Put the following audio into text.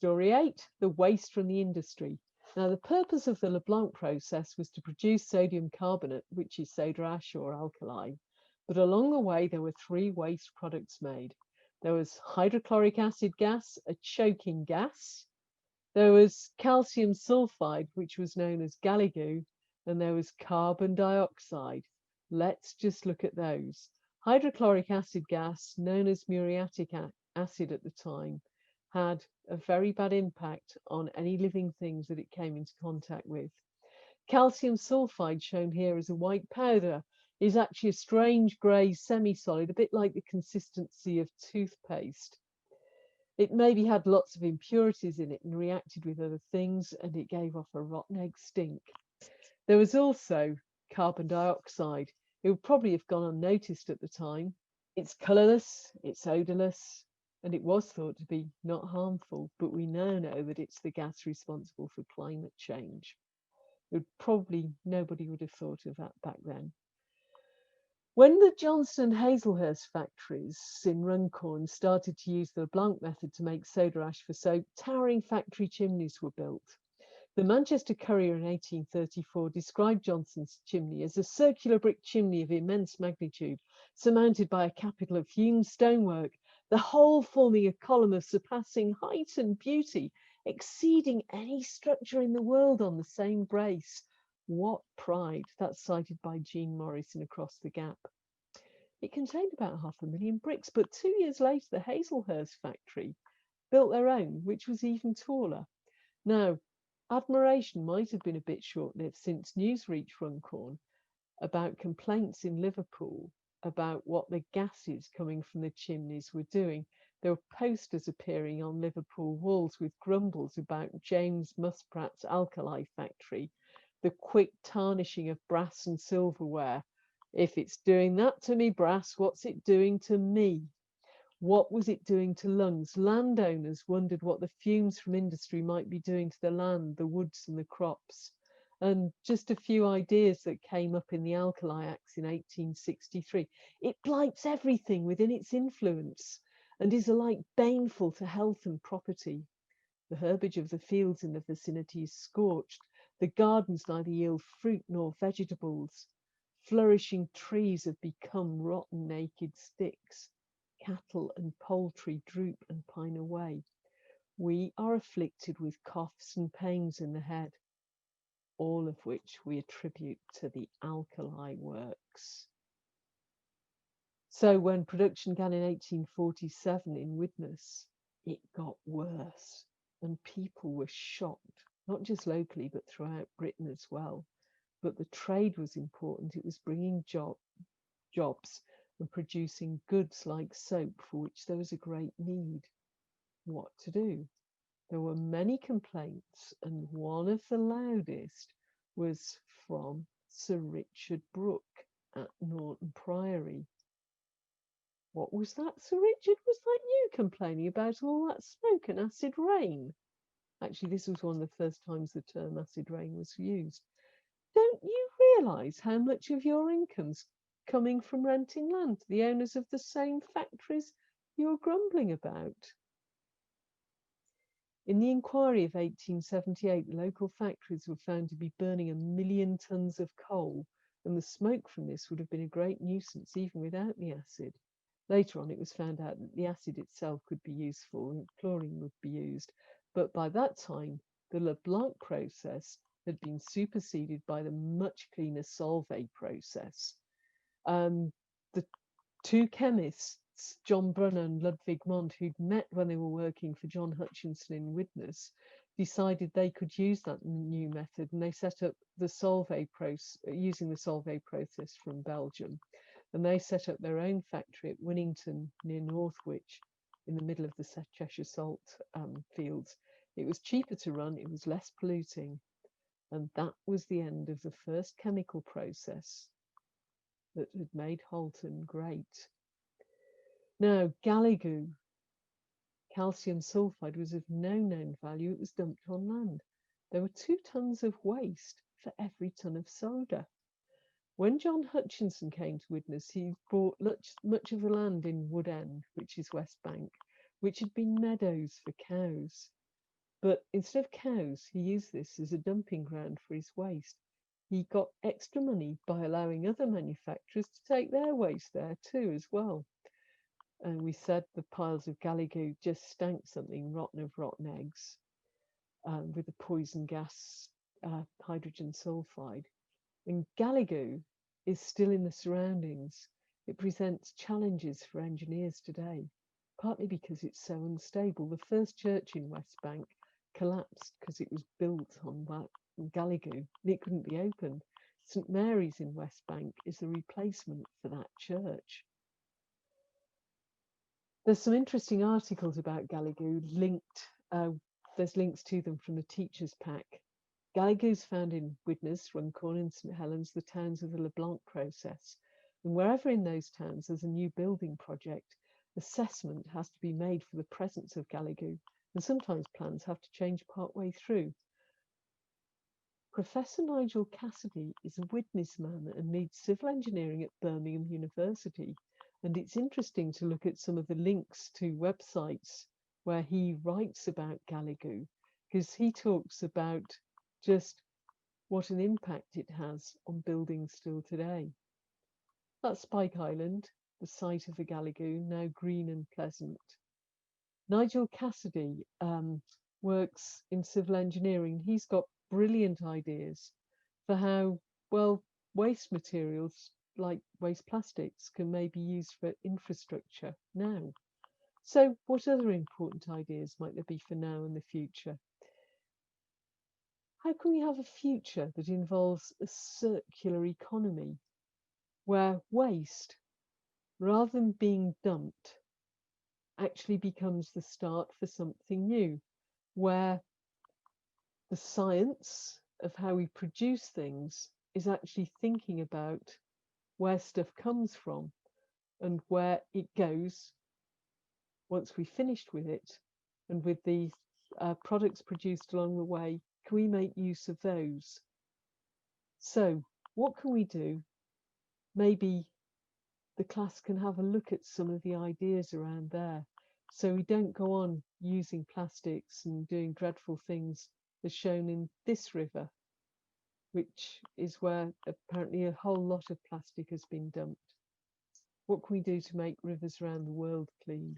Story 8, the waste from the industry. Now, the purpose of the Leblanc process was to produce sodium carbonate, which is soda ash or alkali. But along the way, there were three waste products made. There was hydrochloric acid gas, a choking gas. There was calcium sulfide, which was known as galigoo, and there was carbon dioxide. Let's just look at those. Hydrochloric acid gas, known as muriatic acid at the time, had a very bad impact on any living things that it came into contact with. Calcium sulfide, shown here as a white powder, is actually a strange grey semi-solid, a bit like the consistency of toothpaste. It maybe had lots of impurities in it and reacted with other things, and it gave off a rotten egg stink. There was also carbon dioxide. It would probably have gone unnoticed at the time. It's colourless, it's odourless, and it was thought to be not harmful, but we now know that it's the gas responsible for climate change. Nobody would have thought of that back then. When the Johnson and Hazelhurst factories in Runcorn started to use the Leblanc method to make soda ash for soap, towering factory chimneys were built. The Manchester Courier in 1834 described Johnson's chimney as a circular brick chimney of immense magnitude, surmounted by a capital of hewn stonework, the whole forming a column of surpassing height and beauty, exceeding any structure in the world on the same brace. What pride! That's cited by Jean Morris in Across the Gap. It contained about 500,000 bricks, but 2 years later, the Hazelhurst factory built their own, which was even taller. Now, admiration might have been a bit short-lived, since news reached Runcorn about complaints in Liverpool about what the gases coming from the chimneys were doing. There were posters appearing on Liverpool walls with grumbles about James Musprat's alkali factory, the quick tarnishing of brass and silverware. If it's doing that to me, brass, what's it doing to me? What was it doing to lungs? Landowners wondered what the fumes from industry might be doing to the land, the woods and the crops. And just a few ideas that came up in the Alkali Acts in 1863. It blights everything within its influence and is alike baneful to health and property. The herbage of the fields in the vicinity is scorched. The gardens neither yield fruit nor vegetables. Flourishing trees have become rotten, naked sticks. Cattle and poultry droop and pine away. We are afflicted with coughs and pains in the head, all of which we attribute to the alkali works. So when production began in 1847 in Widnes, it got worse, and people were shocked, not just locally, but throughout Britain as well. But the trade was important. It was bringing jobs and producing goods like soap, for which there was a great need. What to do? There were many complaints, and one of the loudest was from Sir Richard Brooke at Norton Priory. What was that, Sir Richard? Was that you complaining about all that smoke and acid rain? Actually, this was one of the first times the term acid rain was used. Don't you realise how much of your income's coming from renting land to the owners of the same factories you're grumbling about? In the inquiry of 1878, the local factories were found to be burning 1 million tons of coal, and the smoke from this would have been a great nuisance even without the acid. Later on, it was found out that the acid itself could be useful and chlorine would be used, but by that time, the Leblanc process had been superseded by the much cleaner Solvay process. The two chemists, John Brunner and Ludwig Mond, who'd met when they were working for John Hutchinson in Widnes, decided they could use that new method, and they set up the Solvay process, using the Solvay process from Belgium. And they set up their own factory at Winnington near Northwich, in the middle of the Cheshire salt fields. It was cheaper to run, it was less polluting, and that was the end of the first chemical process that had made Halton great. Now, galigoo, calcium sulfide, was of no known value. It was dumped on land. There were 2 tons of waste for every ton of soda. When John Hutchinson came to Widnes, he bought much of the land in Wood End, which is West Bank, which had been meadows for cows. But instead of cows, he used this as a dumping ground for his waste. He got extra money by allowing other manufacturers to take their waste there too, as well. And we said the piles of galligoo just stank something rotten of rotten eggs, with the poison gas, hydrogen sulfide. And galligoo is still in the surroundings. It presents challenges for engineers today, partly because it's so unstable. The first church in West Bank collapsed because it was built on that galligoo and it couldn't be opened. St Mary's in West Bank is the replacement for that church. There's some interesting articles about galligoo linked. There's links to them from the teacher's pack. Galligoo's found in Widnes, Runcorn, and St Helens, the towns of the LeBlanc process. And wherever in those towns there's a new building project, assessment has to be made for the presence of galligoo, and sometimes plans have to change partway through. Professor Nigel Cassidy is a Widnes man and leads civil engineering at Birmingham University. And it's interesting to look at some of the links to websites where he writes about galligoo, because he talks about just what an impact it has on buildings still today. That's Spike Island, the site of the galligoo, now green and pleasant. Nigel Cassidy works in civil engineering. He's got brilliant ideas for how, well, waste materials like waste plastics can maybe be used for infrastructure now. So what other important ideas might there be for now and the future? How can we have a future that involves a circular economy where waste, rather than being dumped, actually becomes the start for something new, where the science of how we produce things is actually thinking about where stuff comes from and where it goes once we've finished with it, and with the products produced along the way, can we make use of those? So what can we do? Maybe the class can have a look at some of the ideas around there, so we don't go on using plastics and doing dreadful things as shown in this river, which is where apparently a whole lot of plastic has been dumped. What can we do to make rivers around the world clean?